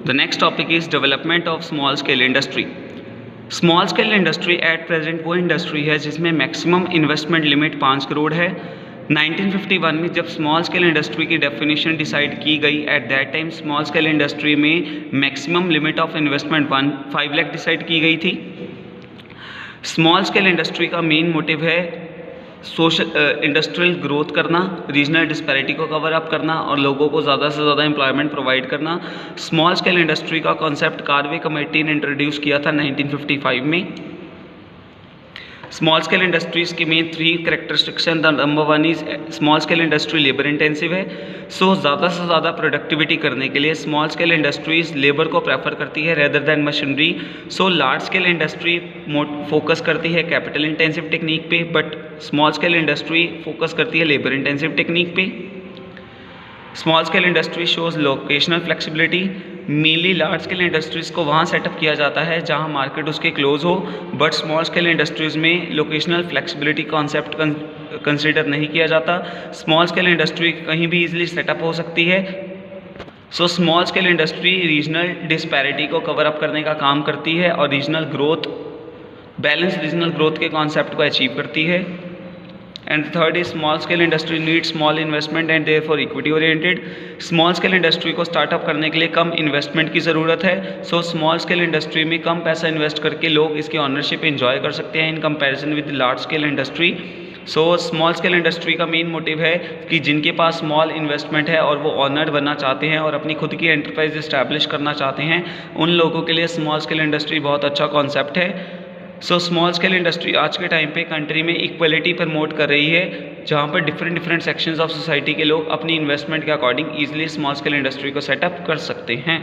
The next topic is development of small scale industry. Small scale industry at present वो industry है जिसमें maximum investment limit 5 crore है। 1951 में जब स्मॉल स्केल इंडस्ट्री की डेफिनेशन डिसाइड की गई, at that time small scale industry में maximum limit of investment 5 lakh decide की गई थी। स्मॉल स्केल इंडस्ट्री का मेन मोटिव है इंडस्ट्रियल ग्रोथ करना, रीजनल डिस्पैरिटी को कवर अप करना और लोगों को ज़्यादा से ज़्यादा एम्प्लॉयमेंट प्रोवाइड करना। स्मॉल स्केल इंडस्ट्री का कॉन्सेप्ट कार्वे कमेटी ने इंट्रोड्यूस किया था 1955 में। स्मॉल स्केल इंडस्ट्रीज़ के मेन 3 कैरेक्टरिस्टिक्स हैं। Number 1 is small scale industry labour intensive है, सो ज़्यादा से ज़्यादा प्रोडक्टिविटी करने के लिए स्मॉल स्केल इंडस्ट्रीज़ लेबर को प्रेफर करती है rather than machinery. So large scale industry focus करती है कैपिटल इंटेंसिव टेक्निक पे, but small scale industry focus करती है लेबर इंटेंसिव टेक्निक पे। Small scale industry shows locational flexibility. Mainly large scale industries को वहाँ सेटअप किया जाता है जहाँ मार्केट उसके क्लोज हो, बट स्मॉल स्केल इंडस्ट्रीज़ में लोकेशनल फ्लेक्सिबिलिटी कॉन्सेप्ट कंसिडर नहीं किया जाता। स्मॉल स्केल इंडस्ट्री कहीं भी इजीली सेटअप हो सकती है। So small scale industry regional disparity को कवर अप करने का काम करती है और regional growth, balance regional growth के कॉन्सेप्ट को अचीव करती है। And third is small scale industry need small investment and therefore equity oriented. Small scale industry को स्टार्टअप करने के लिए कम इन्वेस्टमेंट की ज़रूरत है। सो स्मॉल स्केल इंडस्ट्री में कम पैसा इन्वेस्ट करके लोग इसकी ऑनरशिप एंजॉय कर सकते हैं in comparison with large scale industry. So small scale industry का मेन मोटिव है कि जिनके पास स्मॉल इन्वेस्टमेंट है और वो ऑनर बनना चाहते हैं और अपनी खुद की एंटरप्राइज इस्टेब्लिश करना चाहते हैं, उन लोगों के लिए स्मॉल स्केल इंडस्ट्री बहुत अच्छा कॉन्सेप्ट है। सो स्मॉल स्केल इंडस्ट्री आज के टाइम पे कंट्री में इक्वलिटी प्रमोट कर रही है, जहाँ पर डिफरेंट सेक्शंस ऑफ सोसाइटी के लोग अपनी इन्वेस्टमेंट के according easily small scale industry को सेटअप कर सकते हैं।